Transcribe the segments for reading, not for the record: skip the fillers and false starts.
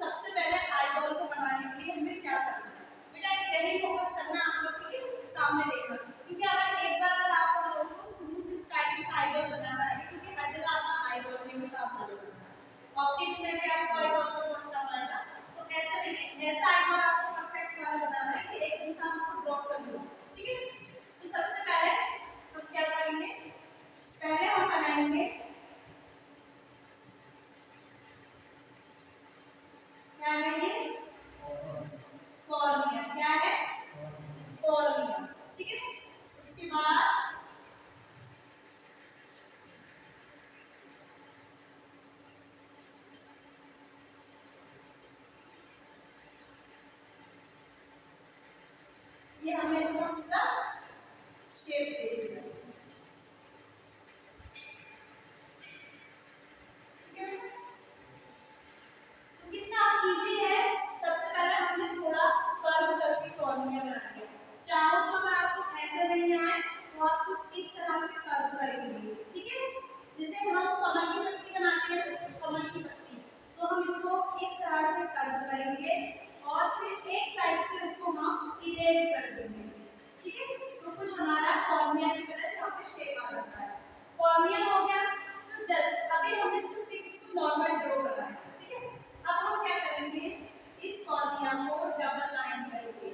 सबसे पहले आईबॉल को बनाने के लिए हमें क्या करना है बेटा, यही फोकस करना आप लोग के सामने देखना, क्योंकि अगर एक बार आप लोगों को शुरू से स्टार्टिंग से आईबॉल बनाना है, क्योंकि हर जगह आपका आईबॉल में भी काम होगा, ऑप्टिक्स में भी आपको आईबॉल को काम आएगा, तो ऐसा नहीं, ऐसा आईबॉल आपको परफेक्ट वाला बनाना है कि एक इंसान उसको ड्रॉ कर लो, ठीक है। तो सबसे पहले हम क्या करेंगे, पहले हम बनाएंगे क्या है ये कॉर्निया, क्या है कॉर्निया, ठीक है। उसके बाद ये हमने इसका पूरा शेप दे दिया, ठीक है। तो कितना इजी है, सबसे पहले हमने थोड़ा कर्व करके कॉर्निया बना दिया, चाहो तो अगर आपको ऐसे नहीं आए तो आप कुछ इस तरह से कर्व करेंगे, ठीक है। जैसे हम कमल की पत्ती बनाते हैं, कमल की पत्ती, तो हम इसको इस तरह से कर्व करेंगे और फिर एक साइड से उसको हम इरेज कर देंगे, ठीक है। तो कुछ हमारा कॉर्निया की तरह यहाँ पे शेप आ जाता है, कॉर्निया हो गया। तो जस्ट अभी हमने सिर्फ इसको नॉर्मल ड्रॉ करा है, ठीक है। अब हम क्या करेंगे, इस कॉर्निया को डबल लाइन करेंगे,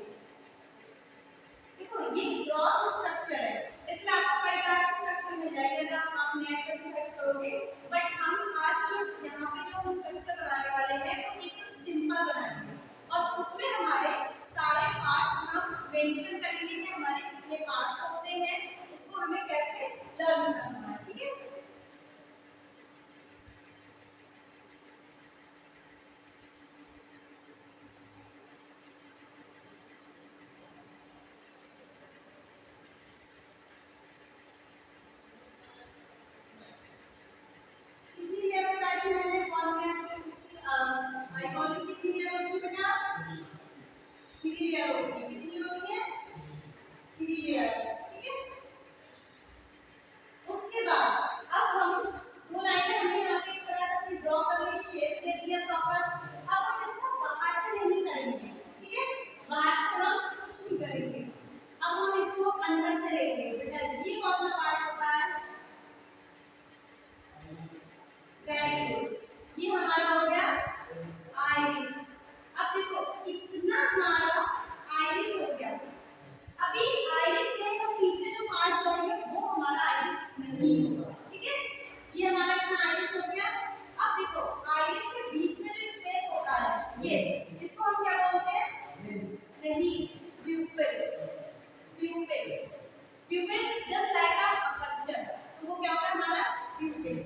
देखो ये क्रॉस स्ट्रक्चर है, इसमें आपको कई तरह के स्ट्रक्चर मिल जाएंगे अगर आप नेट पर सर्च करोगे, बट हम आज जो यहाँ पे जो हम स्ट्रक्चर बनाने वाले हैं वो एकदम सिंपल बनाएंगे और उसमें हमारे सारे पार्ट्स हम मेंशन करेंगे कि हमारे कितने पार्ट्स होते हैं, उसको हमें कैसे लर्न करना है, ठीक है। ये हमारा हो गया आइरिस। अब देखो इतना हमारा आइरिस हो गया, अभी आइरिस के तो पीछे जो पार्ट जोड़ेंगे वो हमारा आइरिस नहीं होगा, ठीक है। ये हमारा इतना आइरिस हो गया। अब देखो आइरिस के बीच में जो स्पेस होता है ये, इसको हम क्या बोलते हैं, नहीं प्यूपिल, प्यूपिल, प्यूपिल जस्ट लाइक अ अपर्चर, तो वो क्या होगा हमारा प्यूपिल।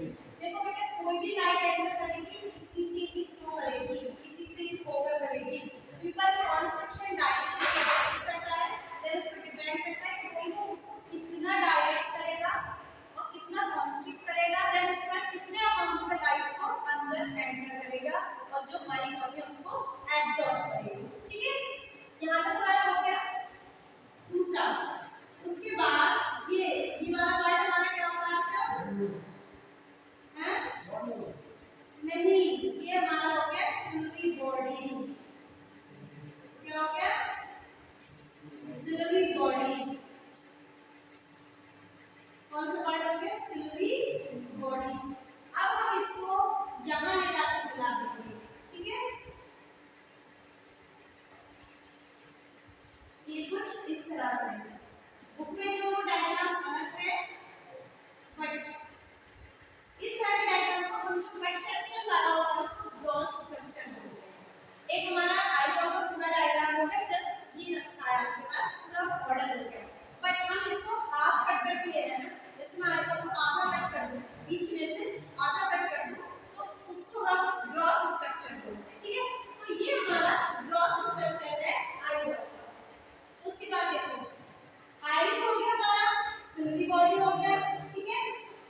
देखो बेटा कोई भी लाइट एंटर करेगी इसी के ही थ्रू करेगी, इसी से ही होकर करेगी, प्यूपिल कंस्ट्रक्शन डायरेक्शन करता है, देन उस पर डिपेंड करता है कि वो उसको कितना डायरेक्ट करेगा और कितना कॉन्स्ट्रिक्ट करेगा, देन उसके बाद कितने अमाउंट में लाइट को अंदर एंटर करेगा और जो हमारी बॉडी उसको एब्जॉर्ब करेगी, ठीक है। यहाँ तक हमारा हो गया दूसरा। उसके बाद ये वाला पार्ट हमारा क्या होगा आपका, नहीं ये हमारा हो गया सिल्वी बॉडी, क्या हो गया सिल्वी बॉडी, कौन सा पार्ट हो गया सिल्वी बॉडी। अब हम इसको यहाँ ले जाकर मिला देंगे, ठीक है। ये कुछ इस तरह से, बुक में जो डायग्राम अलग है, बट इस तरह के डायग्राम को हम जो कट सेक्शन वाला होता है उसको क्रॉस सेक्शन बोलते हैं। एक हमारा आईबॉल का पूरा डायग्राम हो गया, जस्ट ये रखा है आपके पास पूरा मॉडल हो गया, बट हम इसको हाफ कट करके ले रहे हैं ना, इसमें आईबॉल को आधा कट कर दूं, बीच में से आधा कट कर दूं, तो उसको हम क्रॉस स्ट्रक्चर बोलते हैं, ठीक है। तो ये हमारा क्रॉस स्ट्रक्चर है आईबॉल का। उसके बाद देखो आइरिस हो गया हमारा, सिल्वी बॉडी हो गया, ठीक है।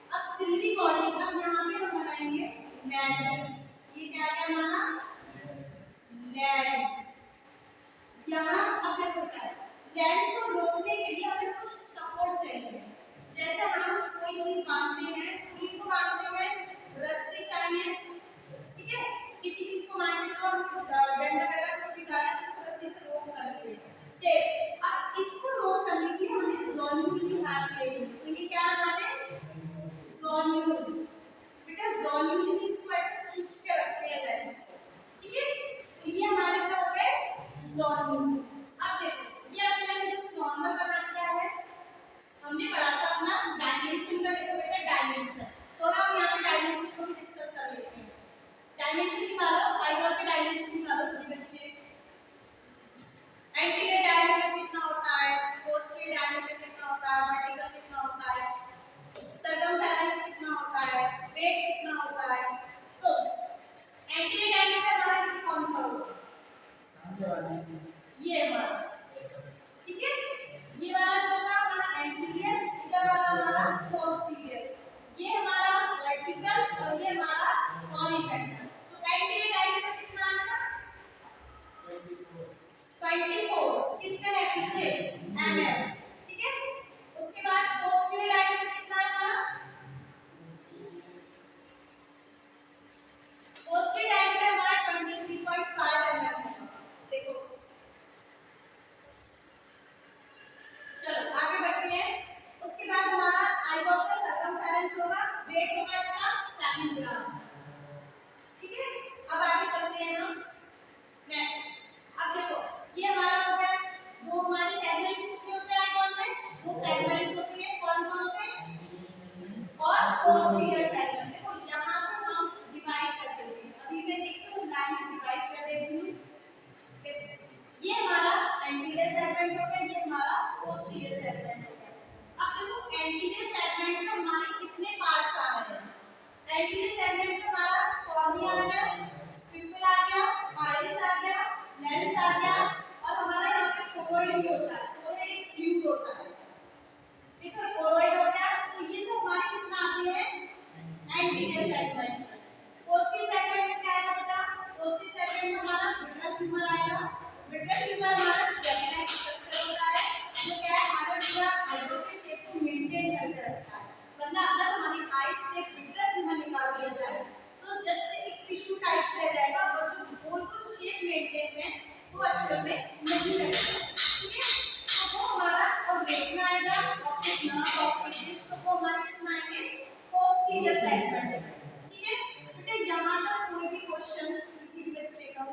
अब सिल्वी बॉडी का यहाँ पे हम बनाएंगे लेंस, ये क्या है हमारा लेंस। यहाँ अब देखो क्या है, लेंस को रोकने के लिए हमें कुछ सपोर्ट चाहिए, जैसे हम कोई चीज बांधते हैं, सुई को बांधते हैं, रस्सी चाहिए, ठीक है। किसी चीज को बांधने के लिए हम डंडा वगैरह कुछ भी गाना इसको रस्सी से रोक कर देते हैं सेफ। अब इसको रोक करने के लिए हमें ज़ोन्यूल की हेल्प लेनी है। तो ये क्या है हमारे ज़ोन्यूल, बेटा ज़ोन्यूल इसको ऐसे खींच के रखते हैं लेंस को, ठीक है। तो ये हमारे क्या हो गए ज़ोन्यूल। अब देखो ये हमने जस्ट नॉर्मल बना दिया है, हमने पढ़ा था अपना डायमेंशन का। देखो बेटा डायमेंशन थोड़ा हम यहाँ पे डायमेंशन को भी डिस्कस कर लेते हैं। डायमेंशन निकालो, फाइबर के डायमेंशन निकालो सभी बच्चे। एंटीरियर डायमीटर कितना होता है, पोस्टीरियर डायमीटर कितना होता है, वर्टिकल कितना होता है, सर्कमफेरेंस कितना होता है, वेट कितना होता है। तो एंटीरियर डायमीटर हमारा इसमें कौन सा होगा, ये वाला, ठीक है। ये वाला जो होगा हमारा एंटीरियर, इधर वाला हमारा पोस्टीरियर, ये हमारा वर्टिकल और ये हमारा हॉरिजॉन्टल। तो एंटीरियर डायमीटर कितना आएगा 24, किसमें है पीछे mm, ठीक है। उसके बाद पोस्टीरियर डायमीटर कितना है हमारा, पोस्टीरियर डायमीटर हमारा 23.5 mm। देखो चलो आगे बढ़ते हैं। उसके बाद हमारा आईबॉल का सर्कमफेरेंस होगा, वेट होगा इसका 7 ग्राम, ठीक है। अब आगे चलते हैं हम नेक्स्ट। अब देखो ये हमारा हो गया, दो हमारे सेगमेंट्स कितने होते हैं आईबॉल में, दो सेगमेंट्स होती है, कौन कौन से, और पोस्टीरियर सेगमेंट। देखो यहाँ से हम डिवाइड कर देते हैं, अभी मैं देखती हूँ लाइन से डिवाइड कर देती हूँ। ये हमारा एंटीरियर सेगमेंट हो गया, ये हमारा पोस्टीरियर सेगमेंट हो गया। अब देखो एंटीरियर सेगमेंट में हमारे कितने पार्ट्स आ रहे हैं। एंटीरियर सेगमेंट में हमारा कॉर्निया आ गया, पिपल आ गया, आइरिस आ गया, लेंस आ गया, और हमारा यहाँ पे कोरोइड भी होता है, कोरोइड एक फ्लूइड होता है। देखो कोरोइड हो गया, तो ये सब हमारे किसमें आते हैं एंटीरियर सेगमेंट में। पोस्टीरियर सेगमेंट में क्या आएगा बेटा, पोस्टीरियर सेगमेंट में हमारा विट्रस ह्यूमर आएगा। विट्रस ह्यूमर हमारा जेमिनाइट स्ट्रक्चर होता है, जो क्या है हमारा पूरा आईब्रो के शेप को मेंटेन करके रखता है। वरना अगर हमारी आईज से विट्रस ह्यूमर निकाल दिया जाए तो जैसे एक टिश्यू टाइप रह जाएगा, और जो बिल्कुल शेप मेंटेन है वो अच्छे में नहीं रहेगा, ठीक है। तो वो हमारा और वेट में आएगा, ऑप्टिक नर्व, ऑप्टिक डिस्क, तो वो हमारे किसमें आएंगे पोस्टीरियर सेगमेंट में, ठीक है। बेटा यहाँ तक कोई भी क्वेश्चन किसी भी बच्चे का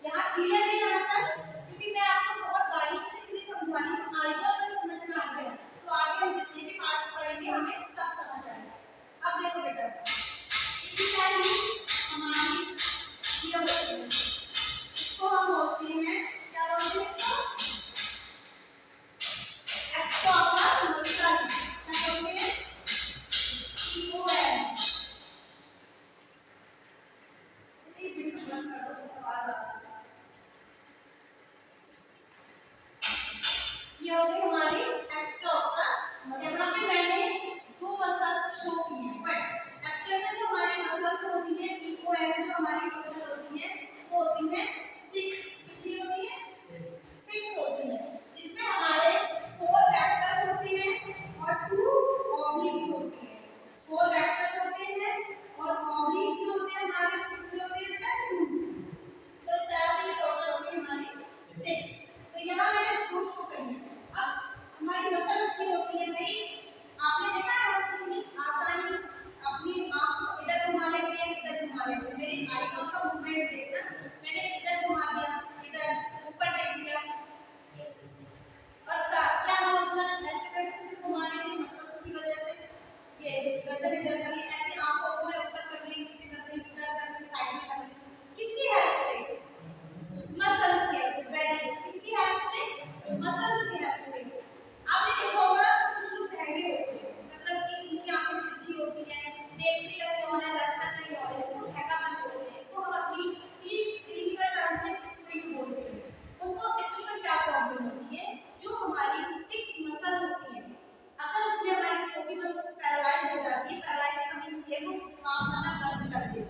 यहाँ क्लियर है यहाँ तक, क्योंकि मैं आपको बहुत बारीक से इसलिए समझा रही हूँ, आईबॉल में समझ में आ गया तो आगे हम जितने भी पार्ट्स पढ़ेंगे हमें सब समझ आएगा। अब देखो बेटा इसी टाइम हमारी ये होती है, इसको हम बोलते हैं, क्या बोलते हैं इसको, एक्सट्राऑक्युलर मसल, क्या बोलते हैं EOM। ये बिल्कुल बंद करो, आवाज आती है। ये हो गई हमारी एक्स्ट्राऑक्युलर मसल। यहाँ पे मैंने दो मसल शो की हैं, बट एक्चुअल में जो हमारी मसल्स होती हैं EOM जो हमारी टोटल होती हैं वो होती हैं 6। कितनी होती है 6 होती है, जिसमें हमारे 4 रैप्टर्स होते हैं और 2 ऑब्लिक्स होती हैं। 4 रैप्टर्स होते हैं और ऑब्लिक्स जो होते हैं हमारे कितने होते हैं 2। तो इस तरह से टोटल होती है हमारी 6। तो यहाँ मैंने 2 शो करी है। अब हमारी मसल्स की होती है भाई, आपने देखा है हम कितनी आसानी से अपनी आंख को इधर घुमा लेते हैं, इधर घुमा लेते हैं। मेरी आईबॉल का मूवमेंट देखना, मैंने इधर घुमा दिया, इधर ऊपर टेक दिया, और क्या मतलब ऐसे करके सिर्फ घुमाने की मसल्स की वजह से ये गर्दन इधर कर ली, ऐसे आंखों को मैं ऊपर कर ली, नीचे कर ली, इधर कर ली, साइड में कर ली, किसकी हेल्प से, मसल्स की हेल्प से। वेरी गुड, किसकी हेल्प से, मसल्स की हेल्प से। आपने देखा होगा कुछ लोग हैंगे होते हैं, मतलब कि उनकी आंखें तिरछी होती हैं, देखते कहीं और है, लगता कहीं और है, इसको हैगापन बोलते हैं। इसको हम अपनी क्लिनिकल टर्म में स्क्विंट बोलते हैं। उनको एक्चुअली क्या प्रॉब्लम होती है, जो हमारी 6 मसल होती है, अगर उसमें हमारी कोई भी मसल्स पैरालाइज हो जाती है, पैरालाइज का मींस ये वो काम करना बंद कर देती है।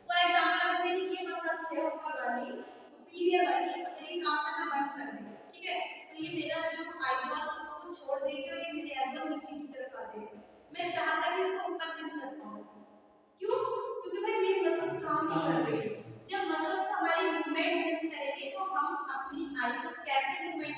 फॉर एग्जांपल अगर मेरी ये मसल्स है ऊपर वाली सुपीरियर वाली, अगर ये काम करना बंद कर दे, ठीक है, तो ये मेरा जो आईबॉल उसको छोड़ देगी और ये मेरे एल्बो नीचे की तरफ आ जाएगी। मैं चाहता भी इसको ऊपर नहीं कर पाऊंगा, क्यों, क्योंकि भाई मेरी मसल्स काम नहीं कर रही, जब मसल्स हमारी मूवमेंट नहीं करेंगे तो हम अपनी आई को कैसे मूवमेंट